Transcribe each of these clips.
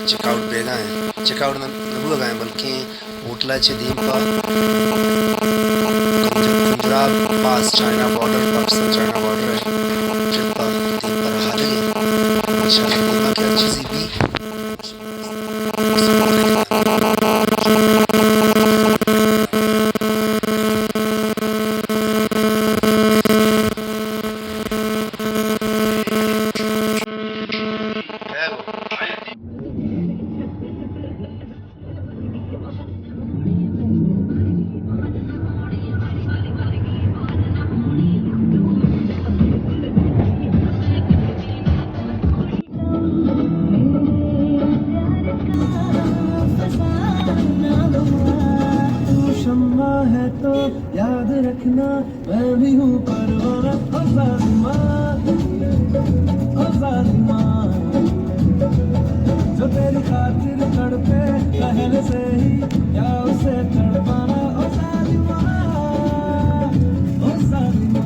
Checkout बेगा आहे checkout नबूग आहे बल्कि होटलाचे दीमपा पंजाब पास China border Pakistan China border है ट्रिपा दीमपा रहा लगे इंशाल्लाह दीमा की अच्छी सी भी है तो याद रखना मैं भी हूँ परवाना ओ जालिमा जो तेरी खातिर तड़पे पहले से ही या उसे तड़पाना ओ जालिमा ओ जालिमा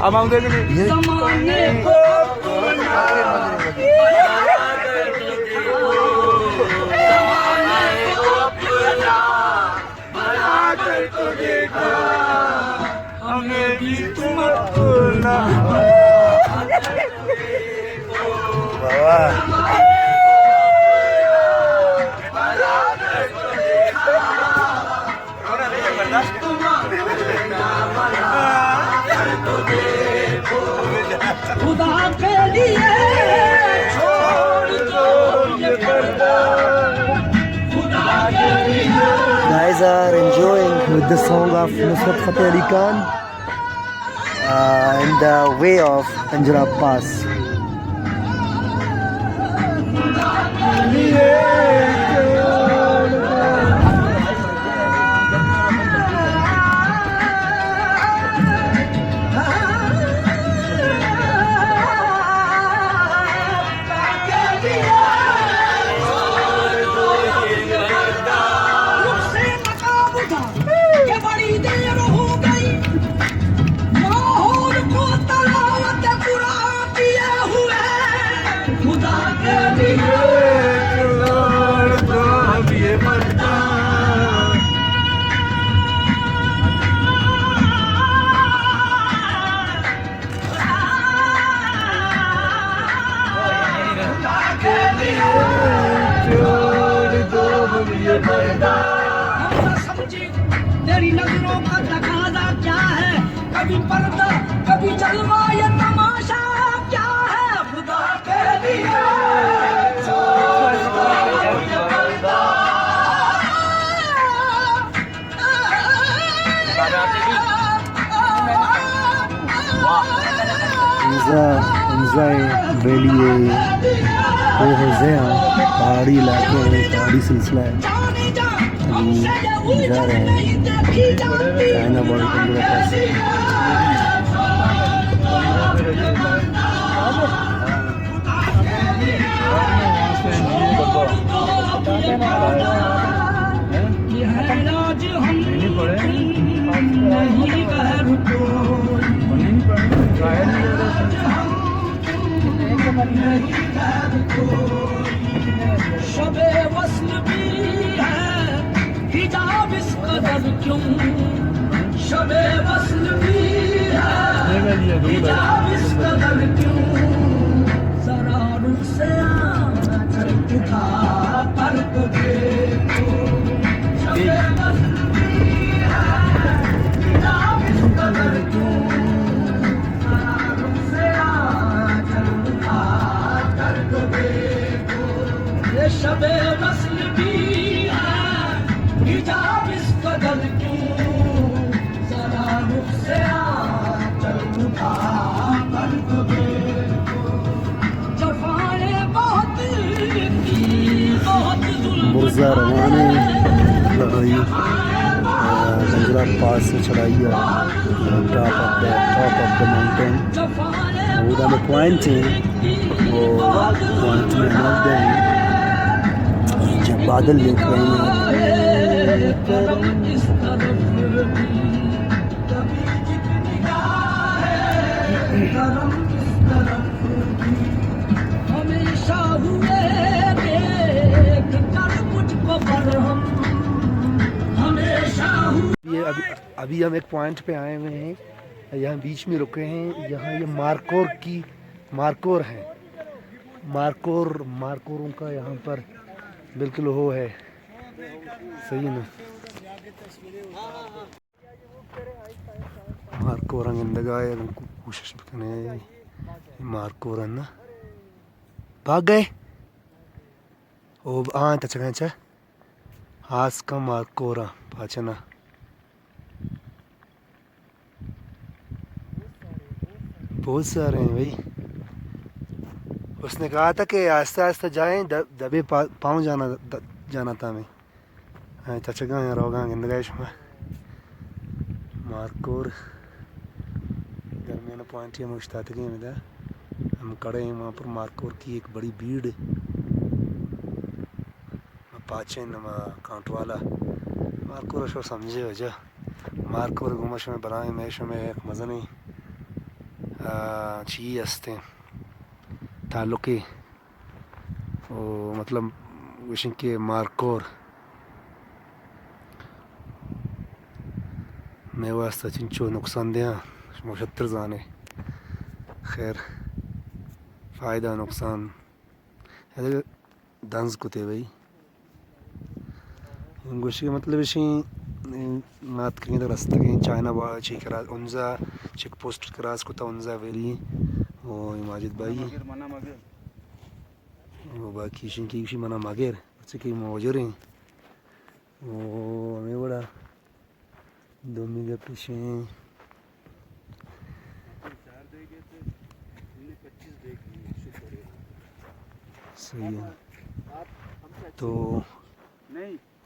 अब हम देखेंगे हमें भी तुम खुदा के लिए छोड़ दो ये पर्दा खुदा के लिए Guys are enjoying with the song of Nusrat Fateh Ali Khan in the way of Punjab Pass. तेरी नजरों का तकाजा क्या है कभी पर्दा कभी जलवा ये तमाशा क्या है खुदा के लिए बेलिए वो होज़े पहाड़ी इलाके में पहाड़ी सिलसिला है अभी जा रहे हैं चाइना बॉर्डर पंजाब पास शबे वस्ल भी है हिजाब इस कदर क्यों शबे वस्ल भी है हिजाब इस कदर क्यों जरा रुख से आंचल उठा कर तो देखो शबे वस्ल भी है हिजाब इस कदर क्यों जरा रुख से आंचल उठा कर तो देखो ये शबे वस्ल भी है हिजाब इस कदर क्यों जरा रुख से आंचल उठा कर तो देखो जफाएं बहुत की बहुत जुल्म मुर्जा रवाने लगाई मंजरा पास से चढ़ाई है टॉप ऑफ द माउंटेन उधर में पॉइंट है वो पॉइंट में मर गए जब बादल देख रहे हैं करम इस तरफ भी कभी जितनी करम इस तरफ भी हमेशा हुए देख कर मुझको बरहम हमेशा हुए ये अभी हम एक पॉइंट पे आए हुए हैं यहाँ बीच में रुके हैं यहाँ ये मारकोर है मारकोरों का यहाँ पर बिल्कुल वो है सही ना मारकोर इंदगाए कोशिश करने मारकोर ना भाग गए ओ हाँ अच्छा हास का मारकोरा पाचना बहुत सारे हैं भाई उसने कहा था कि आस्ते आस्ते जाएं दबे पाँव जाना था मैं हाँ चचगा यहाँ रोगा गिंदगाइश में मारकोर दरमियान पॉइंट ये मुश्तात के में हम खड़े हैं वहाँ पर मारकोर की एक बड़ी भीड़ पाचे नमा काउंट वाला मारकोर शो समझे हो जा मारकोर घुमश में बनाए मैश में एक मज़ा नहीं चीज़ असते ताल्लुक़ी वो मतलब विशन के मारकोर मैं वास्ता चिंचो नुकसान दिया मुशत्तर जाने खैर फ़ायदा नुकसान दंज कुते भाई गोशी का मतलब इसी मात कहीं तो रास्ता कहीं चाइना चेक करा उनजा चेक पोस्ट करास को तो उनजा वेली वो माजिद भाई वो बाकी शिंकी किसी मना मागेर अच्छे की मौजूद हैं वो हमें बड़ा दो मिनट पीछे सही है तो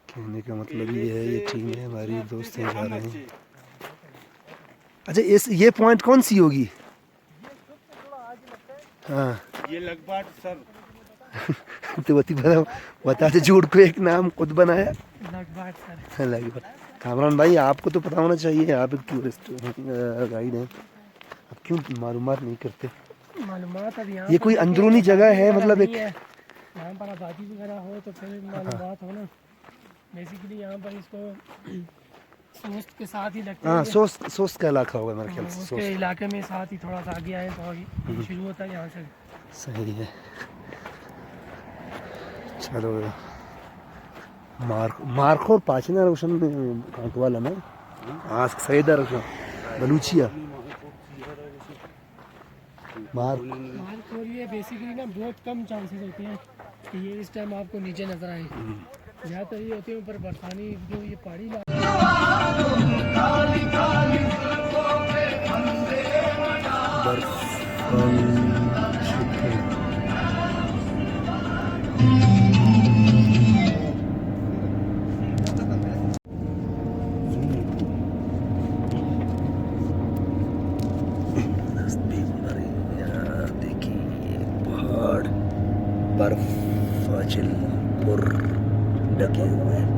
कहने का मतलब ये है ये टीम है हमारी दोस्त हैं जा रहे हैं अच्छा ये पॉइंट कौन सी होगी हाँ ये लगभग सर तो बता दे झूठ को एक नाम खुद बनाया लगभग सर लगभग कामरान भाई आपको तो पता होना चाहिए आप एक टूरिस्ट गाइड हैं आप क्यों मालूमात नहीं करते मालूमात अब यहाँ ये कोई अंदरूनी जगह है मतलब एक यहाँ पर आबादी वगैरह हो तो फिर मालूमात हो ना बेसिकली यहाँ पर इसको सोस्ट के साथ ही लगता हाँ है सोस्ट का इलाका होगा मेरे ख्याल से उसके इलाके में साथ ही थोड़ा सा आगे आए तो शुरू होता है यहाँ से सही है चलो मारखोर पाचना रोशन कांट वाला ना हाँ सईदा रोशन बलूचिया मारखोर ये बेसिकली ना बहुत कम चांसेस होते हैं कि ये इस टाइम आपको नीचे नजर आए ज़्यादातर ये होते हैं ऊपर बरसानी जो ये पहाड़ी बर्फ पुर ढके हुए हैं।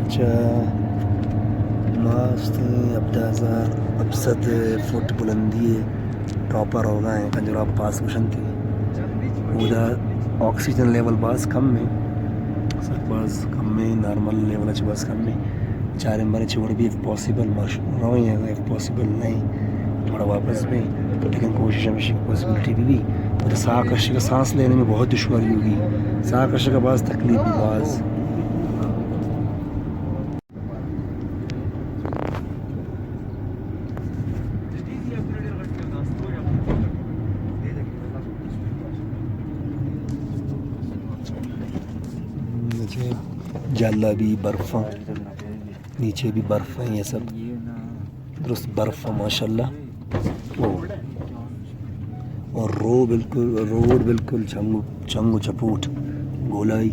अच्छा मस्त 17 फुट बुलंदी टॉपर हो गए हैं कंजरा पास कुशन थी उधर ऑक्सीजन लेवल बस कम में सर बस कम में नॉर्मल लेवल अच्छी बस कम में 4 नंबर छोड़ भी इफ़ पॉसिबल मशहूर है इफ़ पॉसिबल नहीं थोड़ा वापस भी लेकिन कोशिश हमेशा पॉसिबिलिटी भी और साकश का सांस लेने में बहुत दुश्वारी होगी साकश का बाज़ तकलीफ भी बाज़ जाला भी बर्फ़ नीचे भी बर्फ़ है ये सब दुरुस्त बर्फ़ माशाल्लाह और रोड बिल्कुल चंगू चपूट गोलाई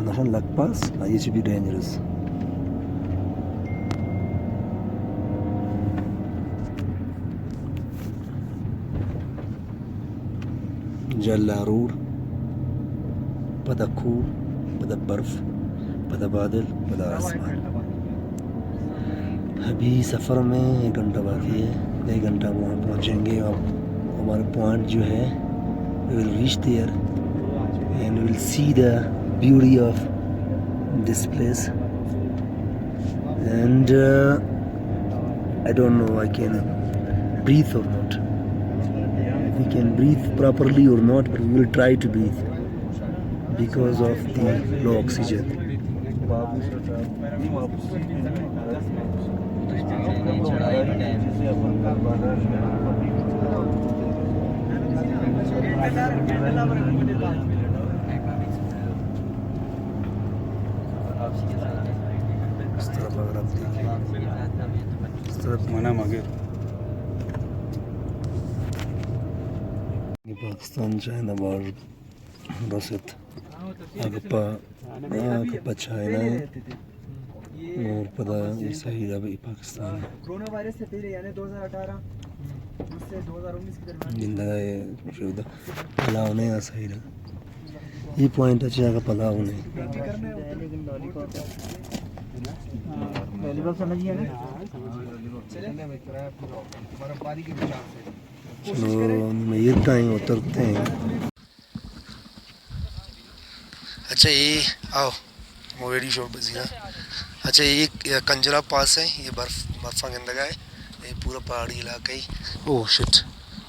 नशन लग पास ये भी डेंजरस जल्ला रोड पता खूह पता बर्फ़ पता बादल पता आसमान अभी सफ़र में 1 घंटा बाकी है 1 घंटा वहाँ पहुँचेंगे और हमारा पॉइंट जो है we will reach there and we will see the beauty of this place and I don't know I can breathe or not we can breathe properly or not but we will try to breathe because of the low oxygen. इस तरफ अगर आप देखें इस तरफ मना मगर Pakistan China border बसत agapa China और पता सही है भाई पाकिस्तान कोरोना वायरस से पहले यानी 2018 उससे 2019 के दरमियान जिंदा है शुदा पलाव नहीं आ सही रहा ये पॉइंट अच्छा है पलाव नहीं लॉलीपॉप समझिए ना चलो ये टाइम उतरते हैं अच्छा ये आओ मोवेडी शॉप बजीना अच्छा ये कंजरा पास है ये बर्फ़ा के अंदर है ये पूरा पहाड़ी इलाका ही ओह शिट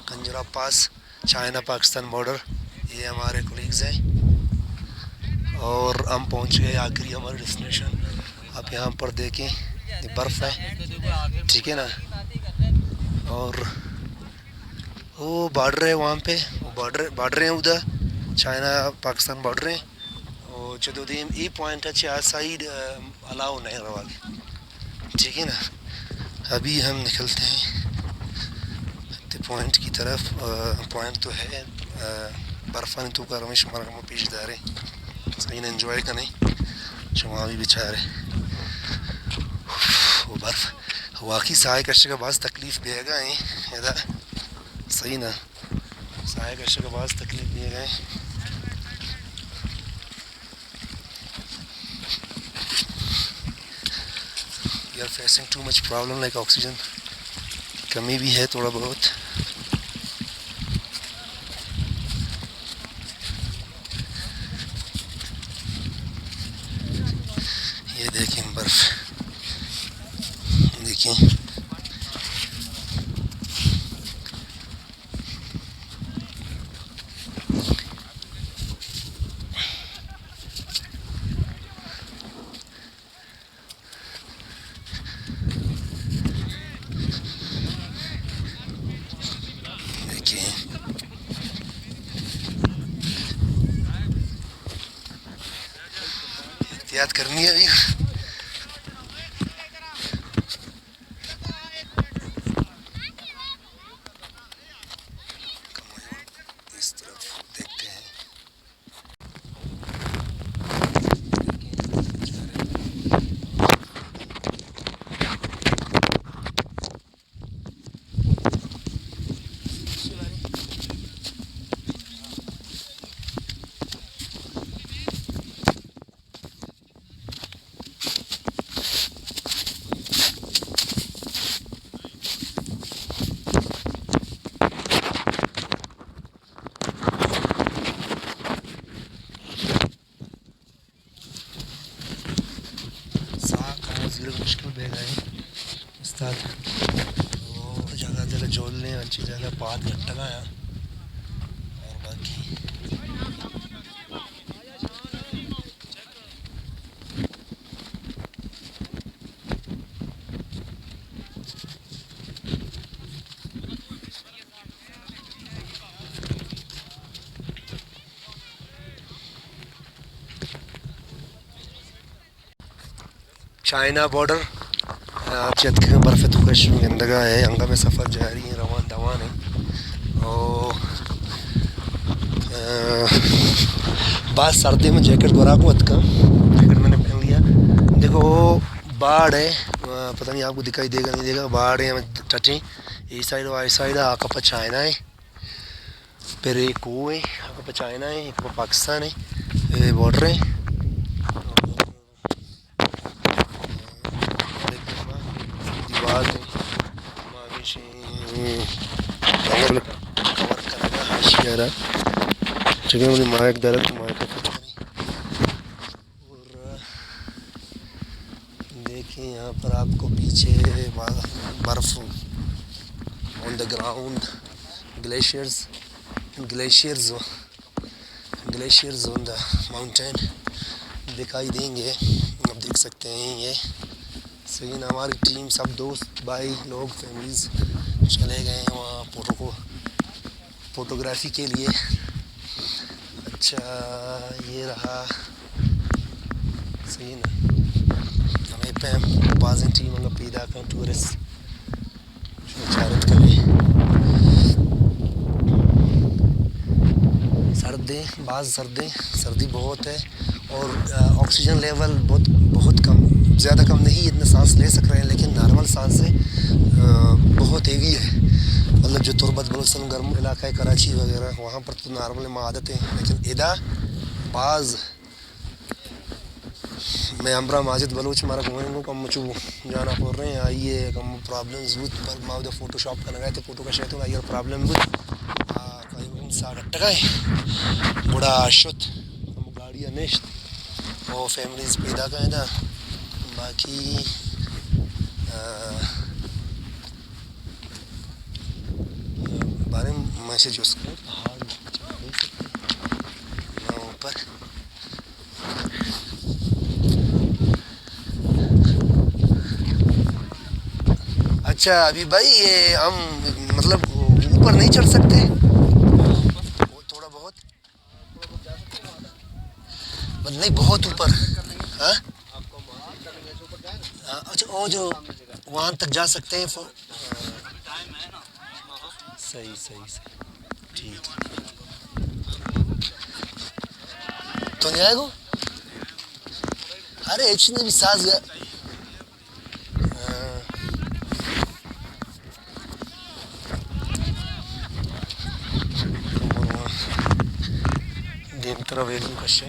कंजरा पास चाइना पाकिस्तान बॉर्डर ये हमारे कोलीग्स हैं और हम पहुंच गए आखिरी हमारे डेस्टिनेशन आप यहाँ पर देखें ये बर्फ़ है ठीक है ना और वो बॉर्डर है वहाँ पे बॉर्डर है उधर चाइना पाकिस्तान बॉर्डर है जो दिन ये पॉइंट अच्छे आ साइड अलाउ नहीं रहा ठीक है ना अभी हम निकलते हैं पॉइंट की तरफ पॉइंट तो है बर्फ़ानी तो का रमेश हमारा पेश दारे सही ने एंजॉय का नहीं जो वहाँ भी बेचारे वो बर्फ़ वाकई सहाय कश्य का बाज़ तकलीफ़ देगा है सही ना सहाय कश्य का बाज़ तकलीफ़ दिए गए We are facing too much problem like oxygen कमी भी है थोड़ा बहुत ये देखें बर्फ देखें याद करनी है अभी इस तरफ देखते हैं चले गए उस्ताद तो जगह जगह जोड़ने अच्छी जगह पात घट्टा गया और बाकी चाइना बॉर्डर चत के बर्फ़ तो कश गंदगा है अंगा में सफ़र जारी है रवान दवान है और बाद सर्दी में जैकेट गोरा को का जैकेट मैंने पहन लिया। देखो बाढ़ है पता नहीं आपको दिखाई देगा नहीं देगा बाढ़ है टटी इस साइड और इस साइड आका चाइना है फिर एक वो है आका चाइना है एक पाकिस्तान है बॉर्डर है कवर करेगा हाशियारा जगह मुझे माइक दर्द माइक का कुछ नहीं और देखिए यहाँ पर आपको पीछे बर्फ on the ground glaciers on the mountain दिखाई देंगे। आप देख सकते हैं ये सही ना हमारी टीम सब दोस्त भाई लोग फैमिलीज़ चले गए हैं वहाँ फ़ोटोग्राफी के लिए। अच्छा ये रहा सही ना हमें पे बाज़ टीम अगर पैदा कर टूरिस्ट इशारत करें सर्दी बहुत है और ऑक्सीजन लेवल बहुत कम ज़्यादा कम नहीं इतना सांस ले सक रहे हैं लेकिन नॉर्मल सांस से बहुत हेवी है मतलब जो तुरबत बलूचिस्तान गर्म इलाका है कराची वगैरह वहाँ पर तो नॉर्मल में आदत है लेकिन इधर बाज़ मैं अमरा माजिद बलूच मारा घूमेंगे कम चू जाना पड़ रहे हैं आइए कम प्रॉब्लम्स बुत पर माउद फोटोशॉप करना गए थे फोटो का शेतु आइए प्रॉब्लम बुत कहीं सागर टकाए बड़ा शुद्ध गाड़ी अनिश्त और फैमिलीज पैदा गए था बाकी बारे में मैसेज उसको पहाड़ ऊपर अच्छा अभी भाई ये हम मतलब ऊपर नहीं चढ़ सकते थोड़ा बहुत नहीं बहुत ऊपर हाँ अच्छा वो जो वहाँ तक जा सकते हैं सही ठीक तो जाएगा अरे ने भी साज गया दिन तरह वेलू कश्य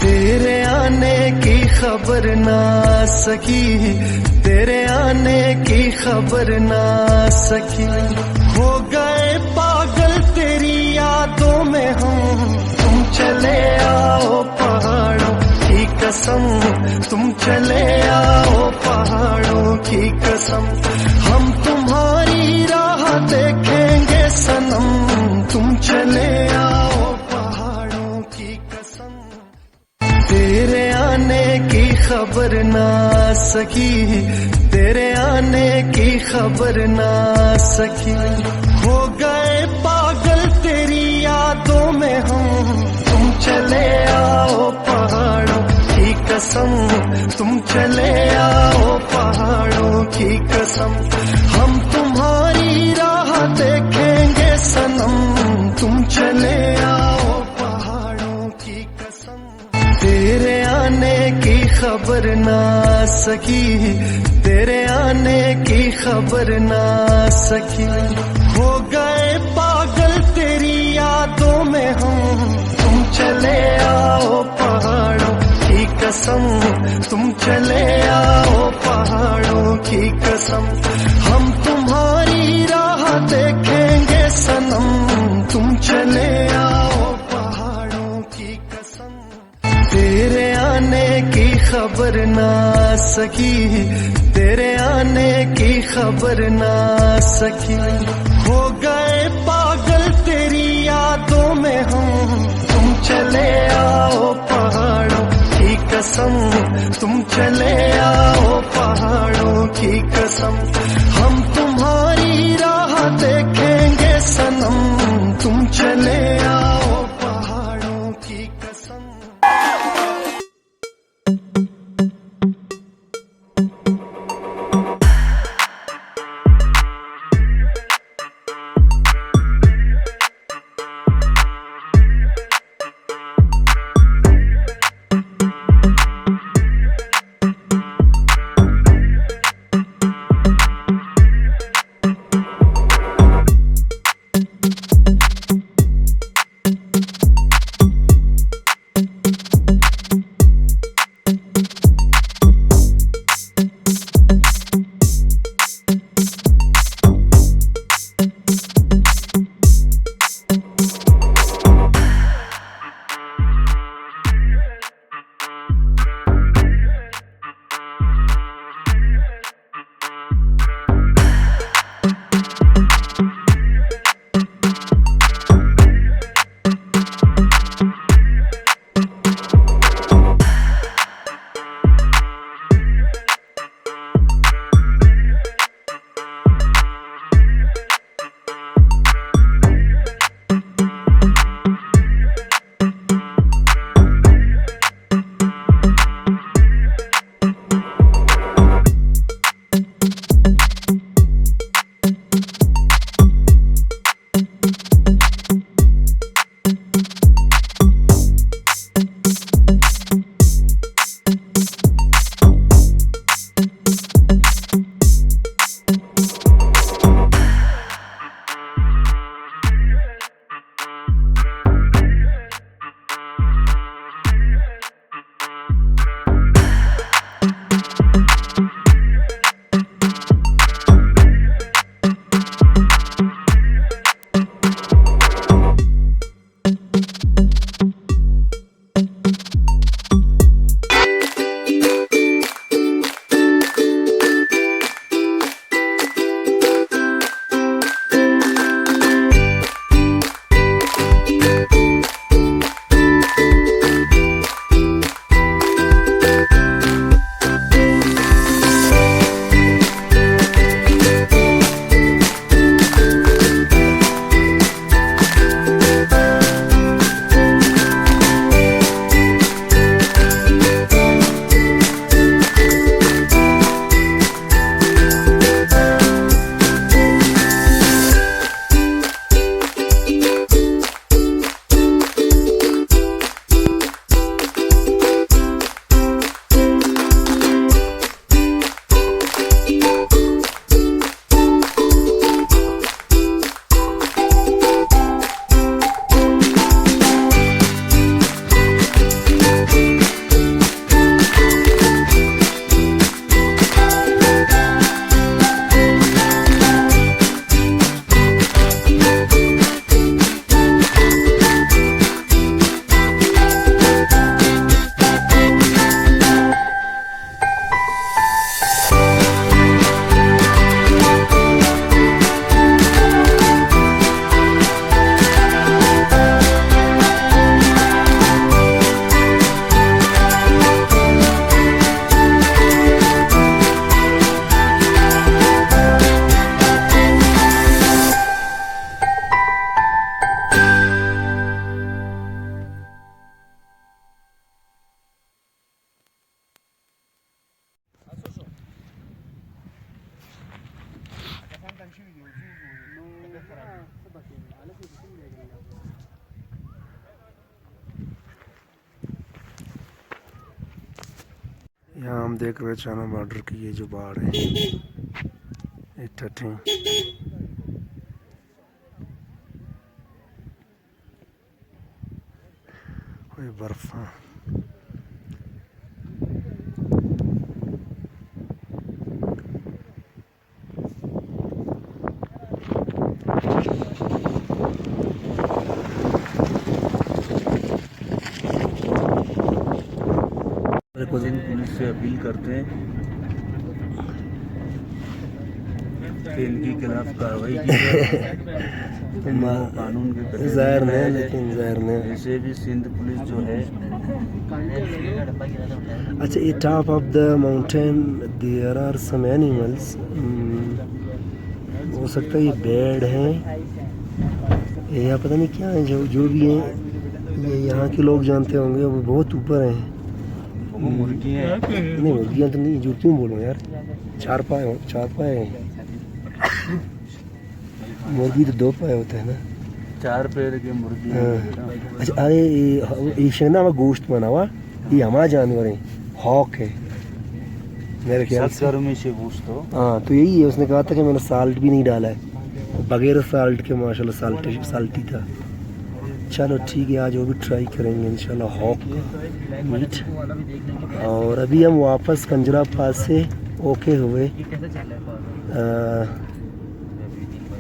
तेरे आने की खबर ना सकी तेरे आने की खबर ना सकी हो गए पागल तेरी यादों में हम तुम चले आओ पहाड़ों की कसम तुम चले आओ पहाड़ों की कसम हम तुम्हारी राह देखेंगे सनम तुम चले आओ पहाड़ों की कसम तेरे आने की खबर ना सकी तेरे आने की खबर ना सकी हो गए पागल तेरी यादों में हम तुम चले आओ पहाड़ों की कसम तुम चले आओ पहाड़ों की कसम हम तुम्हारी राह देखेंगे सनम तुम चले आओ पहाड़ों की कसम तेरे आने की खबर ना सकी तेरे आने की खबर ना सकी हो गए पागल तेरी तुम चले आओ पहाड़ों की कसम, हम तुम्हारी राह देखेंगे सनम, तुम चले आओ पहाड़ों की कसम। तेरे आने की खबर ना सकी, तेरे आने की खबर ना सकी, हो गए पागल तेरी यादों में हम, तुम चले आओ पहाड़ों की कसम, तुम चले आओ पहाड़ों की कसम, हम तुम्हारी राह देखेंगे सनम, तुम चले आओ पहाड़ों की कसम। यहाँ हम देख रहे हैं चाइना बॉर्डर की ये जो बाढ़ है, ये तटें कोई बर्फ़ सिंध पुलिस से अपील करते हैं कि इनके खिलाफ कार्रवाई की जाए। कानून के कड़े ज़ाहिर नहीं, लेकिन ज़ाहिर नहीं। वैसे भी सिंध पुलिस जो है अच्छा, ये top of the mountain there are some animals. हो सकता है ये बेड हैं, ये यहाँ पता नहीं क्या है, जो भी हैं ये यहाँ के लोग जानते होंगे, वो बहुत ऊपर हैं। वो मुर्गियाँ हैं। नहीं, मुर्गियाँ तो नहीं, जो क्यों बोलो यार, चार पाए हैं। मुर्गी तो 2 पाए होते हैं ना। 4 पैर के मुर्गी हैं। हाँ। अच्छा, अरे ये शेना में गोश्त बना हुआ, ये हमारा जानवर है, हॉक है मेरे ख्याल से। गर्मी से पूछ तो हाँ, तो यही है, उसने कहा था कि मैंने साल्ट भी नहीं डाला है, बगैर साल्ट के माशाल्लाह साल्टी था। चलो ठीक है, आज वो भी ट्राई करेंगे इंशाल्लाह, हॉक मीट। और अभी हम वापस कंजरा पास से ओके हुए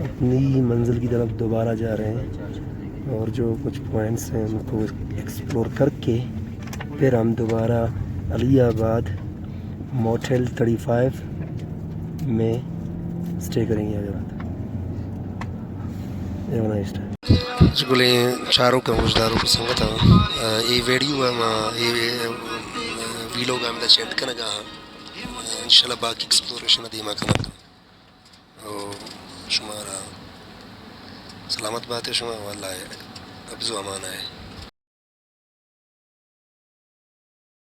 अपनी मंजिल की तरफ दोबारा जा रहे हैं, और जो कुछ पॉइंट्स हैं उनको एक्सप्लोर करके फिर हम दोबारा अलीआबाद मोटेल 35 में स्टे करेंगे। जुगले चारों का मुजदारों को संगत ये वीडियो ये वीलॉग हम चेंट करना गा इंशाल्लाह बाकी एक्सप्लोरेशन दी मा करना शुमारा सलामत बात है शुमा वाला है, कब्ज़ो अमान है।